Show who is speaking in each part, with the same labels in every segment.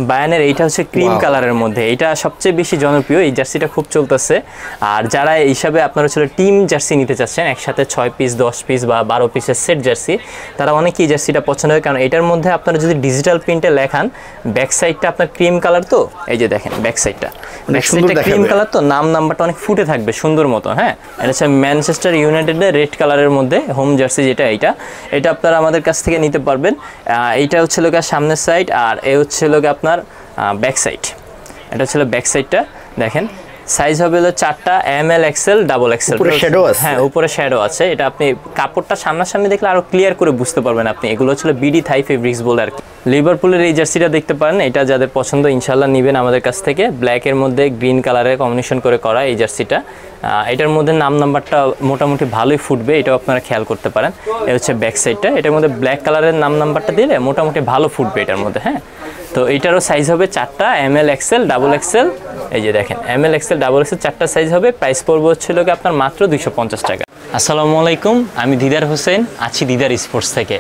Speaker 1: বায়ানের এইটা হচ্ছে ক্রিম কালারের মধ্যে, এটা সবচেয়ে বেশি জনপ্রিয়, এই জার্সিটা খুব চলতেছে। আর যারা এই হিসাবে আপনারা হচ্ছে টিম জার্সি নিতে চাচ্ছেন, একসাথে 6 পিস 10 পিস বা 12 পিসের সেট জার্সি, তারা অনেকেই এই জার্সিটা পছন্দ হয়। কারণ এটার মধ্যে আপনারা যদি ডিজিটাল প্রিন্টে লেখান, ব্যাক সাইডটা আপনার ক্রিম কালার, তো এই যে দেখেন ব্যাক সাইডটা ক্রিম কালার, তো নাম্বারটা অনেক ফুটে থাকবে সুন্দর মতো। হ্যাঁ, এটা হচ্ছে ম্যানচেস্টার ইউনাইটেডের রেড কালারের মধ্যে হোম জার্সি, যেটা এটা আপনারা আমাদের কাছ থেকে নিতে পারবেন। এইটা হচ্ছে লোক সামনের সাইড, আর এ হচ্ছে লোক আপনার ব্যাক সাইড। এটা হচ্ছে ব্যাক সাইডটা, দেখেন সাইজ হবে হলো 4টা, ML XL ডাবল XL। হ্যাঁ, উপরে শ্যাডো আছে। এটা আপনি কাপড়টা সামনাসামনি দেখলে আরো ক্লিয়ার করে বুঝতে পারবেন আপনি। এগুলো হচ্ছে বিডি থাই ফেব্রিক্স বলে আর কি। লিভারপুলের এই জার্সিটা দেখতে পারেন, এটা যাদের পছন্দ ইনশাল্লাহ নেবেন আমাদের কাছ থেকে। ব্ল্যাকের মধ্যে গ্রিন কালারের কম্বিনেশন করে করা এই জার্সিটা। এটার মধ্যে নাম্বারটা মোটামুটি ভালোই ফুটবে, এটাও আপনারা খেয়াল করতে পারেন। এটা হচ্ছে ব্যাক সাইডটা, এটার মধ্যে ব্ল্যাক কালারের নাম্বারটা দিলে মোটামুটি ভালো ফুটবে এটার মধ্যে। হ্যাঁ, তো এটারও সাইজ হবে 4টা, ML XL ডাবল XL। এই যে দেখেন ML XL ডাবল XL 4টা সাইজ হবে। প্রাইস পড়বে হচ্ছিল আপনার মাত্র 250 টাকা। আসসালামু আলাইকুম, আমি দিদার হোসেন, আছি দিদার স্পোর্টস থেকে।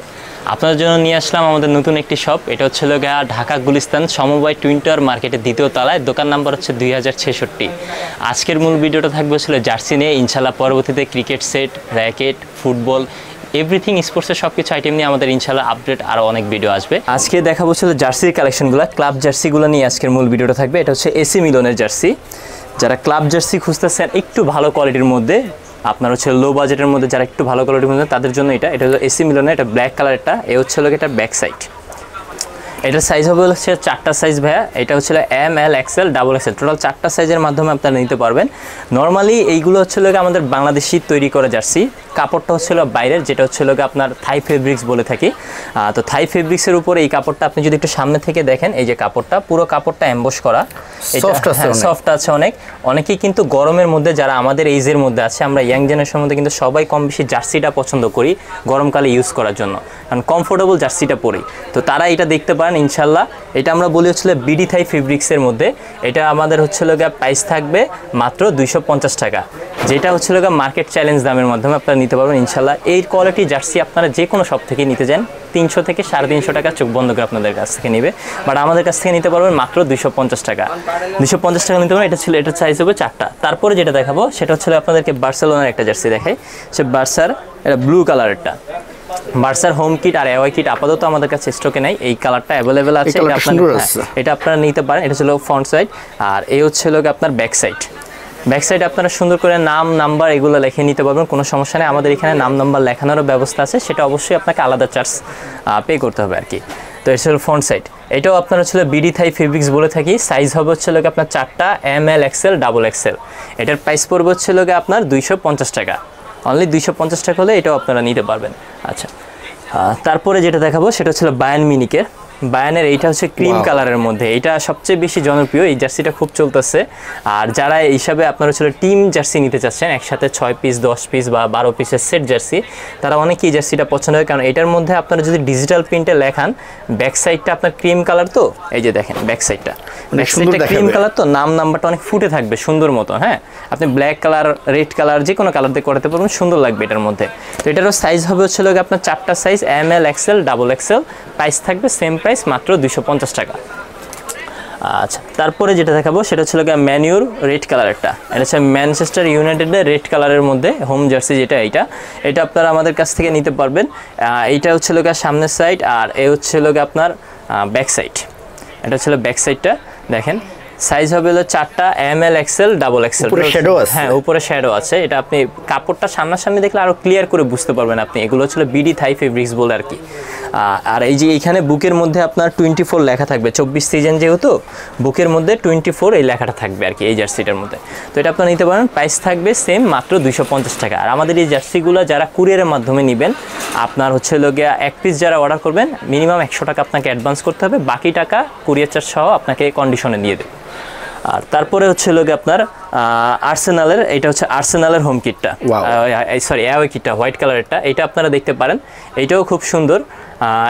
Speaker 1: আপনার জন্য নিয়ে আসলাম আমাদের নতুন একটি শপ। এটা হচ্ছে ঢাকা গুলিস্তান সমবায় টুইন টাওয়ার মার্কেটের 2য় তলায়, দোকান নাম্বার হচ্ছে 2066। আজকের মূল ভিডিওটা থাকবে ছিল জার্সি নিয়ে। ইনশাল্লাহ পরবর্তীতে cricket set, racket, football, everything স্পোর্টসের সব কিছু আইটেম নিয়ে আমাদের ইনশাল্লাহ আপডেট আরও অনেক ভিডিও আসবে। আজকে দেখাবো ছিল জার্সির কালেকশনগুলো, ক্লাব জার্সিগুলো নিয়ে আজকের মূল ভিডিওটা থাকবে। এটা হচ্ছে AC মিলানের জার্সি। যারা ক্লাব জার্সি খুঁজতেছেন একটু ভালো কোয়ালিটির মধ্যে, আপনার হচ্ছে লো বাজেটের মধ্যে যারা একটু ভালো কোয়ালিটির মধ্যে, তাদের জন্য এটা হলো AC মিলানের। এটা ব্ল্যাক কালারটা, এ হচ্ছে এটা ব্যাক সাইড। এটার সাইজ হবে হচ্ছে 4টা সাইজ ভাইয়া। এটা হচ্ছে ML XL double XL, total 4টা সাইজের মাধ্যমে আপনারা নিতে পারবেন। নর্মালি এইগুলো হচ্ছে আমাদের বাংলাদেশি তৈরি করা জার্সি। কাপড়টা হচ্ছিল বাইরের, যেটা হচ্ছে আপনার থাই ফেব্রিক্স বলে থাকি। তো থাই ফেব্রিক্সের উপরে এই কাপড়টা আপনি যদি একটু সামনে থেকে দেখেন, এই যে কাপড়টা, পুরো কাপড়টা এমবস করা, সফট আছে অনেকেই কিন্তু গরমের মধ্যে, যারা আমাদের এইজের মধ্যে আছে, আমরা ইয়াং জেনারেশনের মধ্যে কিন্তু সবাই কম বেশি জার্সিটা পছন্দ করি গরমকালে ইউজ করার জন্য, কারণ কমফোর্টেবল জার্সিটা পরি। তো তারা এটা দেখতে পারেন ইনশাল্লাহ। এটা আমরা বলি হচ্ছিল বিডি থাই ফেব্রিক্সের মধ্যে। এটা আমাদের হচ্ছিল প্রাইস থাকবে মাত্র 250 টাকা, যেটা হচ্ছিল মার্কেট চ্যালেঞ্জ দামের মাধ্যমে আপনারা নিতে পারবেন ইনশাল্লাহ। এই কোয়ালিটি জার্সি আপনারা যে কোনো শপ থেকে নিতে যান, 300 থেকে 350 টাকা চোখ বন্ধ করে আপনাদের কাছ থেকে নেবে, বাট আমাদের কাছ থেকে নিতে পারবেন মাত্র 250 টাকা। 250 টাকা নিতে পারবেন। এটার সাইজ হবে 4টা। তারপরে যেটা দেখাবো সেটা হচ্ছে আপনাদেরকে বার্সেলোনার একটা জার্সি দেখাই। সে বার্সার, এটা ব্লু কালারেরটা। বার্সার হোম কিট আর অ্যাওয়ে কিট আপাতত আমাদের কাছে স্টকে নাই, এই কালারটা অ্যাভেলেবেল আছে। এটা আপনারা নিতে পারেন। এটা ছিল ফ্রন্ট সাইড, আর এই হচ্ছে আপনার ব্যাক সাইড। ব্যাক সাইডে আপনারা সুন্দর করে নাম্বার এগুলো লিখে নিতে পারবেন, কোনো সমস্যা নেই। আমাদের এখানে নাম্বার লেখানোরও ব্যবস্থা আছে, সেটা অবশ্যই আপনাকে আলাদা চার্জ পে করতে হবে আর কি। তো এটা হলো ফ্রন্ট সাইড। এটাও আপনার হচ্ছে বিডি থাই ফেব্রিক্স বলে থাকি। সাইজ হবে হচ্ছে আপনার 4টা, ML XL ডাবল XL। এটার প্রাইস পড়বে হচ্ছে আপনার 250 টাকা। অনলি 250 টাকা হলে এটাও আপনারা নিতে পারবেন। আচ্ছা, তারপরে যেটা দেখাবো সেটা হচ্ছে বায়ান মিনিকের। বায়ানের এইটা হচ্ছে ক্রিম কালারের মধ্যে, এটা সবচেয়ে বেশি জনপ্রিয়, এই জার্সিটা খুব চলতেছে। আর যারা এই হিসাবে আপনারা হচ্ছে টিম জার্সি নিতে চাচ্ছেন, একসাথে 6 পিস 10 পিস বা 12 পিসের সেট জার্সি, তারা অনেকেই এই জার্সিটা পছন্দ হয়। কারণ এটার মধ্যে আপনারা যদি ডিজিটাল প্রিন্টে লেখান, ব্যাক সাইডটা আপনার ক্রিম কালার, তো এই যে দেখেন ব্যাক সাইডটা ক্রিম কালার, তো নাম্বারটা অনেক ফুটে থাকবে সুন্দর মতো। হ্যাঁ, আপনি ব্ল্যাক কালার, রেড কালার, যে কোনো কালার দিয়ে করাতে পারবেন, সুন্দর লাগবে এটার মধ্যে। তো এটারও সাইজ হবে হচ্ছে আপনার 4টা size, ML XL double XL। Price থাকবে সেম প্রাইস, মাত্র 250 টাকা। আচ্ছা, তারপরে যেটা দেখাবো সেটা হচ্ছে ম্যানিউর রেড কালারেরটা। এটা হচ্ছে ম্যানচেস্টার ইউনাইটেডের রেড কালারের মধ্যে হোম জার্সি, যেটা এটা আপনারা আমাদের কাছ থেকে নিতে পারবেন। এইটা হচ্ছে সামনের সাইড, আর এ হচ্ছে আপনার ব্যাক সাইড। এটা হচ্ছে ব্যাক সাইডটা, দেখেন সাইজ হবে 4টা, ML XL ডাবল XL। হ্যাঁ, উপরে শ্যাডো আছে। এটা আপনি কাপড়টা সামনাসামনি দেখলে আরো ক্লিয়ার করে বুঝতে পারবেন আপনি। এগুলো হচ্ছে বিডি থাই ফেব্রিক্স বলে আর কি। আর এই যে এইখানে বুকের মধ্যে আপনার 24 লেখা থাকবে, 24 সিজন যেহেতু, বুকের মধ্যে 24 এই লেখাটা থাকবে আর কি এই জার্সিটার মধ্যে। তো এটা আপনারা নিতে পারেন। প্রাইস থাকবে সেম, মাত্র 250 টাকা। আর আমাদের এই জার্সিগুলো যারা কুরিয়ারের মাধ্যমে নেবেন, আপনার হচ্ছে এক পিস যারা অর্ডার করবেন, মিনিমাম 100 টাকা আপনাকে অ্যাডভান্স করতে হবে, বাকি টাকা কুরিয়ার চার্জ সহ আপনাকে কন্ডিশনে দিয়ে দেবে। আর তারপরে হচ্ছে আপনার আর্সেনালের, এটা হচ্ছে আর্সেনালের হোম কিটটা, সরি অ্যাওয়ে কিটটা, হোয়াইট কালারেরটা। এটা আপনারা দেখতে পারেন, এটাও খুব সুন্দর।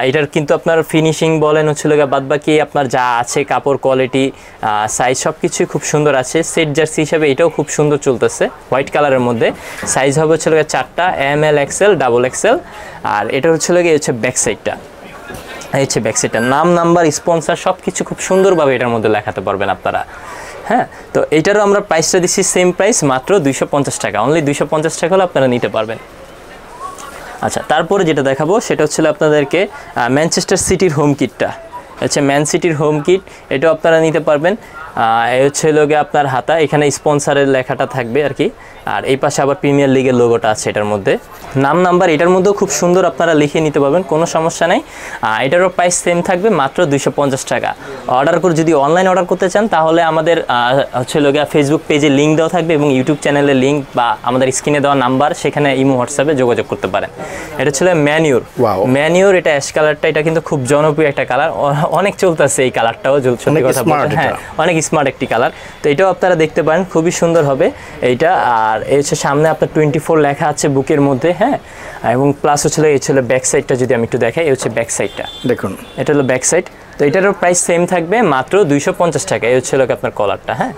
Speaker 1: এটার কিন্তু আপনার ফিনিশিং বলেন হচ্ছে বাদবাকি আপনার যা আছে, কাপড় কোয়ালিটি, সাইজ সব কিছুই খুব সুন্দর আছে। সেট জার্সি হিসাবে এটাও খুব সুন্দর চলতেছে, হোয়াইট কালারের মধ্যে। সাইজ হবে হচ্ছে 4টা, ML XL ডাবল XL। আর এটা হচ্ছে ব্যাক সাইডটা। এই হচ্ছে ব্যাক সাইডটা, নাম নাম্বার স্পন্সর সব কিছু খুব সুন্দরভাবে এটার মধ্যে লেখাতে পারবেন আপনারা। হ্যাঁ, তো এইটারও আমরা প্রাইসটা দিচ্ছি সেম প্রাইস, মাত্র 250 টাকা, অনলি 250 টাকা হলে আপনারা নিতে পারবেন। আচ্ছা, তারপরে যেটা দেখাবো সেটা হচ্ছে আপনাদেরকে ম্যানচেস্টার সিটির হোম কিটটা, হচ্ছে ম্যান সিটির হোম কিট, এটাও আপনারা নিতে পারবেন। এই হচ্ছে লোকে আপনার হাতা, এখানে স্পন্সারের লেখাটা থাকবে আর কি, আর এই পাশে আবার প্রিমিয়ার লিগের লোগোটা আছে এটার মধ্যে, নাম নাম্বার এটার মধ্যেও খুব সুন্দর আপনারা লিখে নিতে পারবেন, কোনো সমস্যা নেই। এটারও প্রাইস সেম থাকবে, মাত্র 250 টাকা। অর্ডার করে যদি অনলাইন অর্ডার করতে চান তাহলে আমাদের হচ্ছে লোকে ফেসবুক পেজে লিঙ্ক দেওয়া থাকবে এবং ইউটিউব চ্যানেলের লিঙ্ক বা আমাদের স্ক্রিনে দেওয়া নাম্বার, সেখানে ইমো হোয়াটসঅ্যাপে যোগাযোগ করতে পারেন। এটা ছিল ম্যানিউর, ম্যানিউর এটা অ্যাশ কালারটা, এটা কিন্তু খুব জনপ্রিয় একটা কালার, অনেক চলতেছে এই কালারটাও, সত্যি কথা বলতে হ্যাঁ অনেক স্মার্ট একটি কালার। তো এটাও আপনারা দেখতে পারেন, খুবই সুন্দর হবে এইটা। আর এই হচ্ছে সামনে আপনার 24 লেখা আছে বুকের মধ্যে, হ্যাঁ, এবং প্লাস হচ্ছে এই ছিল ব্যাক সাইডটা, যদি আমি একটু দেখাই, এই হচ্ছে ব্যাক সাইডটা দেখুন, এটা হলো ব্যাক সাইড। তো এটারও প্রাইস সেম থাকবে, মাত্র 250 টাকা। এই হচ্ছে আপনার কলারটা, হ্যাঁ,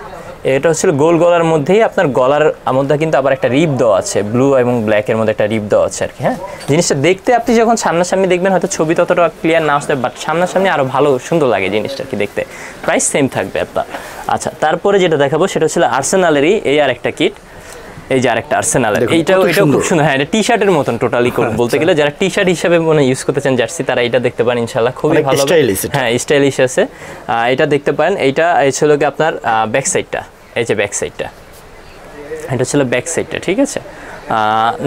Speaker 1: এটা হচ্ছে গোল গলার মধ্যেই, আপনার গলার মধ্যে কিন্তু আবার একটা রিপ দেওয়া আছে, ব্লু এবং ব্ল্যাকের মধ্যে একটা রিপ দেওয়া আছে আর কি। হ্যাঁ, জিনিসটা দেখতে আপনি যখন সামনাসামনি দেখবেন হয়তো ছবি ততটা ক্লিয়ার না আসতে, বাট সামনাসামনি আরও ভালো সুন্দর লাগে জিনিসটা কি দেখতে। প্রাইস সেম থাকবে আপনার। আচ্ছা, তারপরে যেটা দেখাবো সেটা হচ্ছে আর্সেনালেরই এই আর একটা কিট, এই যে আরেকটা আর্সেনালের, এটাও খুব সুন্দর। হ্যাঁ, এটা টি শার্টের মতন টোটালি বলতে গেলে, যারা টি শার্ট হিসাবে মানে ইউজ করতে চান জার্সি, তারা এটা দেখতে পারেন, ইনশাল্লাহ খুবই ভালো। হ্যাঁ, স্টাইলিশ আছে, এটা দেখতে পারেন। এইটা ছিল কি আপনার ব্যাক সাইডটা, এই যে ব্যাক সাইডটা, এটা ছিল ব্যাক সাইডটা, ঠিক আছে।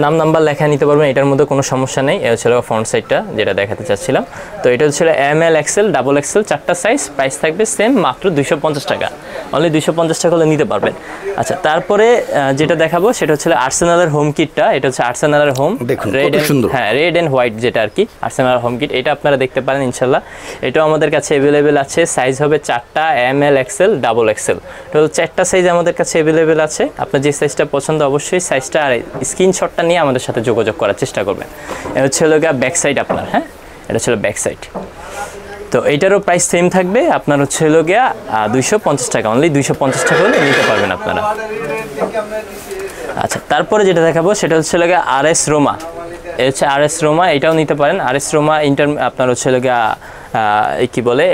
Speaker 1: নাম নাম্বার লেখা নিতে পারবেন, এটার মধ্যে কোনো সমস্যা নেই। এটা ছিল ফ্রন্ট সাইডটা যেটা দেখাতে চাচ্ছিলাম। তো এটা ছিল ML XL ডাবল XL চারটা সাইজ, প্রাইস থাকবে সেম, মাত্র 250 টাকা, অনলি 250 টাকা হলে নিতে পারবেন। আচ্ছা, তারপরে যেটা দেখাবো সেটা হচ্ছে আর্সেনালের হোম কিটটা, এটা হচ্ছে আর্সেনালের হোম রেড, হ্যাঁ রেড অ্যান্ড হোয়াইট যেটা আর কি, আর্সেনালের হোম কিট, এটা আপনারা দেখতে পারেন ইনশাল্লাহ। এটাও আমাদের কাছে অ্যাভেলেবেল আছে, সাইজ হবে চারটা, ML XL double XL, total চারটা সাইজ আমাদের কাছে অ্যাভেলেবেল আছে। আপনার যে সাইজটা পছন্দ অবশ্যই সাইজটা আর স্ক্রিনশটটা নিয়ে আমাদের সাথে যোগাযোগ করার চেষ্টা করবেন। এটা হচ্ছে ব্যাক সাইড আপনার, হ্যাঁ, এটা ছিল ব্যাক সাইড। তো এইটারও প্রাইস সেম থাকবে, আপনার হচ্ছে 250 টাকা, অনলি 250 টাকা হলে নিতে পারবেন আপনারা। আচ্ছা, তারপরে যেটা দেখাবো সেটা হচ্ছে RS রোমা, এই হচ্ছে RS রোমা, এটাও নিতে পারেন। RS রোমা আপনার হচ্ছে কি বলে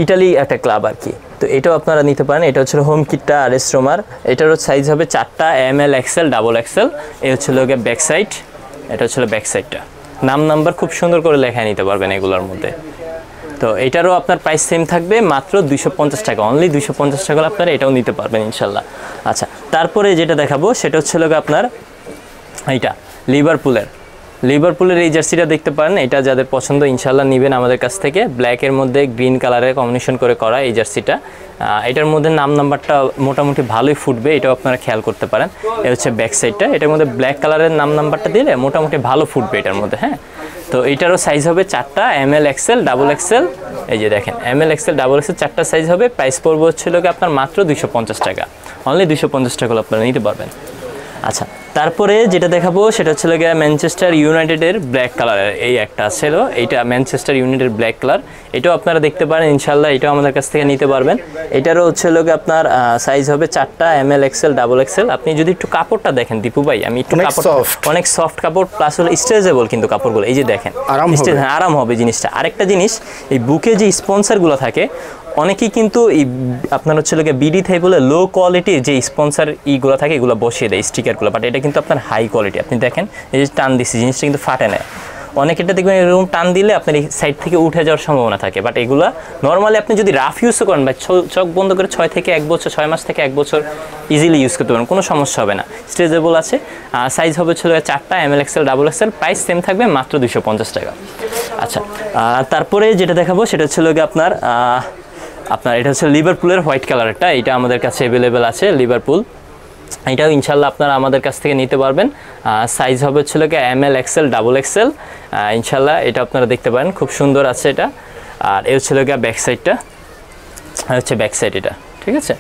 Speaker 1: ইটালি একটা ক্লাব আর কি, তো এটাও আপনারা নিতে পারেন। এটা হচ্ছে হোম কিটটা RS রোমার, এটারও সাইজ হবে চারটা, ML XL ডাবল XL। এই হচ্ছে ব্যাক সাইড, এটা হচ্ছে ব্যাক সাইডটা, নাম নাম্বার খুব সুন্দর করে লেখায় নিতে পারবেন এগুলোর মধ্যে। তো এটারও আপনার প্রাইস সেম থাকবে, মাত্র 250 টাকা, অনলি 250 টাকা আপনারা এটাও নিতে পারবেন ইনশাল্লাহ। আচ্ছা, তারপরে যেটা দেখাবো সেটা হচ্ছে আপনার এইটা লিভারপুলের এই জার্সিটা দেখতে পারেন, এটা যাদের পছন্দ ইনশাল্লাহ নেবেন আমাদের কাছ থেকে। ব্ল্যাকের মধ্যে গ্রিন কালারের কম্বিনেশন করে করা এই জার্সিটা, এটার মধ্যে নাম নাম্বারটা মোটামুটি ভালোই ফুটবে, এটাও আপনারা খেয়াল করতে পারেন। এটা হচ্ছে ব্যাক সাইডটা, এটার মধ্যে ব্ল্যাক কালারের নাম নাম্বারটা দিলে মোটামুটি ভালো ফুটবে এটার মধ্যে। হ্যাঁ, তো এটারও সাইজ হবে চারটা, ML XL ডাবল XL, এই যে দেখেন ML XL ডাবল XL চারটা সাইজ হবে। প্রাইস পড়বে হচ্ছিল আপনার মাত্র 250 টাকা, অনলি 250 টাকা আপনারা নিতে পারবেন। আচ্ছা, তারপরে যেটা দেখাবো সেটা হচ্ছে ম্যানচেস্টার ইউনাইটেডের ব্ল্যাক কালারের এই একটা ছিল, এইটা ম্যানচেস্টার ইউনাইটেড ব্ল্যাক কালার, এটাও আপনারা দেখতে পারেন ইনশাল্লাহ, এটাও আমাদের কাছ থেকে নিতে পারবেন। এটারও হচ্ছে আপনার সাইজ হবে চারটা, ML XL ডাবল XL। আপনি যদি একটু কাপড়টা দেখেন দীপু ভাই, আমি একটু কাপড়, অনেক সফট কাপড়, প্লাস হলো স্ট্রেচেবল কিন্তু কাপড়গুলো, এই যে দেখেন আরাম হবে জিনিসটা। আরেকটা জিনিস, এই বুকে যে স্পন্সারগুলো থাকে, অনেকেই কিন্তু এই আপনার হচ্ছে বিডি থেকে বলে লো কোয়ালিটি যে স্পন্সার ইগুলো থাকে এগুলো বসিয়ে দেয় স্টিকারগুলো, বাট এটা কিন্তু আপনার হাই কোয়ালিটি। আপনি দেখেন এই যে টান দিচ্ছি, জিনিসটা কিন্তু ফাটে না। অনেকেরটা দেখবেন এরকম টান দিলে আপনার এই সাইড থেকে উঠে যাওয়ার সম্ভাবনা থাকে, বাট এগুলো নর্মালি আপনি যদি রাফ ইউজও করেন বা চোখ বন্ধ করে 6 থেকে 1 বছর, 6 মাস থেকে 1 বছর ইজিলি ইউজ করতে পারেন, কোনো সমস্যা হবে না। স্ট্রেচেবল আছে, সাইজ হবে চারটা, ML XL double XL, price same থাকবে, মাত্র 250 টাকা। আচ্ছা, তারপরে যেটা দেখাবো সেটা হচ্ছে আপনার এটা হচ্ছে লিভারপুলের হোয়াইট কালারটা, এটা আমাদের কাছে অ্যাভেলেবেল আছে লিভারপুল, এটাও ইনশাল্লাহ আপনারা আমাদের কাছ থেকে নিতে পারবেন। সাইজ হবে ML XL ডাবল XL, ইনশাল্লাহ এটা আপনারা দেখতে পারেন, খুব সুন্দর আছে এটা। আর এ হচ্ছে ব্যাক সাইডটা, হচ্ছে ব্যাক সাইড এটা, ঠিক আছে।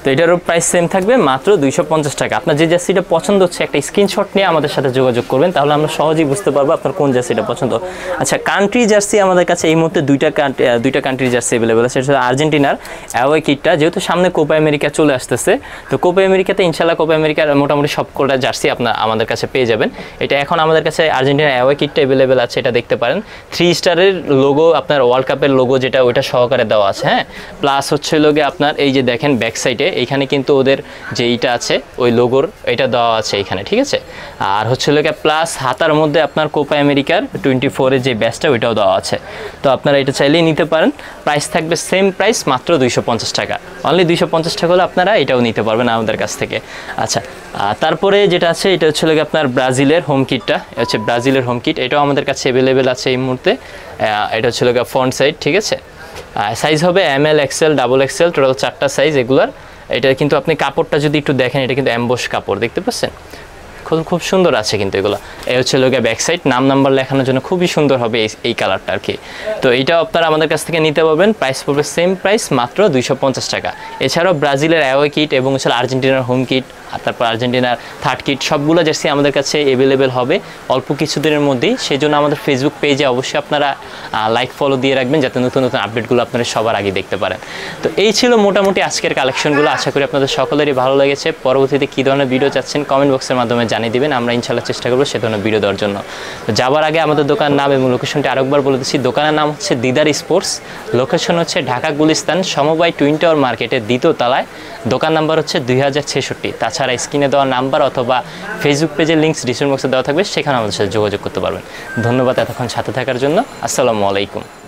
Speaker 1: তো এটারও প্রাইস সেম থাকবে মাত্র 250 টাকা। আপনার যে জার্সিটা পছন্দ হচ্ছে একটা স্ক্রিনশট নিয়ে আমাদের সাথে যোগাযোগ করবেন, তাহলে আমরা সহজেই বুঝতে পারবো আপনার কোন জার্সিটা পছন্দ। আচ্ছা, কান্ট্রি জার্সি আমাদের কাছে এই মুহূর্তে দুইটা কান্ট্রি জার্সি অ্যাভেলেবেল আছে। সেটা হচ্ছে আর্জেন্টিনার অ্যাওয়ে কিটটা, যেহেতু সামনে কোপা আমেরিকা চলে আসতেছে, তো কোপা আমেরিকাতে ইনশাল্লাহ কোপা আমেরিকার মোটামুটি সবকটা জার্সি আপনার আমাদের কাছে পেয়ে যাবেন। এটা এখন আমাদের কাছে আর্জেন্টিনার অ্যাওয়ে কিটটা অ্যাভেলেবেল আছে, এটা দেখতে পারেন। 3 স্টারের লোগো, আপনার ওয়ার্ল্ড কাপের লোগো যেটা, ওইটা সহকারে দেওয়া আছে। হ্যাঁ, প্লাস হচ্ছে লোগে আপনার এই যে দেখেন ব্যাক সাইডে এইখানে কিন্তু ওদের যে এইটা আছে ওই লোগোর এটা দেওয়া আছে এখানে, ঠিক আছে। আর হচ্ছে লোকে প্লাস হাতার মধ্যে আপনার কোপা আমেরিকার 24-এর যে ব্যাচটা ওইটাও দেওয়া আছে। তো আপনারা এটা চাইলেই নিতে পারেন। প্রাইস থাকবে সেম প্রাইস, মাত্র 250 টাকা। অনলি 250 টাকা হলে আপনারা এটাও নিতে পারবেন আমাদের কাছ থেকে। আচ্ছা, তারপরে যেটা আছে এটা হচ্ছে লোকে আপনার ব্রাজিলের হোম কিটটা, হচ্ছে ব্রাজিলের হোম কিট, এটাও আমাদের কাছে অ্যাভেলেবেল আছে এই মুহূর্তে। এটা হচ্ছে লোকে ফ্রন্ট সাইড, ঠিক আছে। সাইজ হবে ML, XL, double XL, total 4টা সাইজ এগুলার। এটা কিন্তু আপনি কাপড়টা যদি একটু দেখেন, এটা কিন্তু অ্যাম্বোস কাপড়, দেখতে পাচ্ছেন, খুব সুন্দর আছে কিন্তু এগুলো। এই হচ্ছে লোকে ব্যাক সাইড, নাম্বার লেখানোর জন্য খুবই সুন্দর হবে এই কালারটা আর কি। তো এইটাও আপনারা আমাদের কাছ থেকে নিতে পারবেন। প্রাইস পড়বে সেম প্রাইস, মাত্র 250 টাকা। এছাড়াও ব্রাজিলের অ্যাওয়ে কিট এবং হচ্ছে আর্জেন্টিনার হোম কিট, আর তারপর আর্জেন্টিনার থার্ড কিট, সবগুলো জার্সি আমাদের কাছে অ্যাভেলেবেল হবে অল্প কিছুদিনের মধ্যেই। সেই জন্য আমাদের ফেসবুক পেজে অবশ্যই আপনারা লাইক ফলো দিয়ে রাখবেন, যাতে নতুন নতুন আপডেটগুলো আপনারা সবার আগে দেখতে পারেন। তো এই ছিল মোটামুটি আজকের কালেকশনগুলো। আশা করি আপনাদের সকলেরই ভালো লেগেছে। পরবর্তীতে কী ধরনের ভিডিও চাচ্ছেন কমেন্ট বক্সের মাধ্যমে জানিয়ে দিবেন, আমরা ইনশাল্লাহ চেষ্টা করবো সে ধরনের ভিডিও দেওয়ার জন্য। তো যাওয়ার আগে আমাদের দোকানের নাম এবং লোকেশনটি আরেকবার বলে দিচ্ছি। দোকানের নাম হচ্ছে দিদার স্পোর্টস, লোকেশন হচ্ছে ঢাকা গুলিস্তান সমবায় টুইন টাওয়ার মার্কেটের 2য় তলায়। দোকান নাম্বার হচ্ছে 2066। তাছাড়া স্ক্রিনে দেওয়া নাম্বার অথবা ফেসবুক পেজের লিঙ্কস ডিসক্রিপশন বক্সে দেওয়া থাকবে, সেখানে আমাদের সাথে যোগাযোগ করতে পারবেন। ধন্যবাদ এতক্ষণ সাথে থাকার জন্য। আসসালামু আলাইকুম।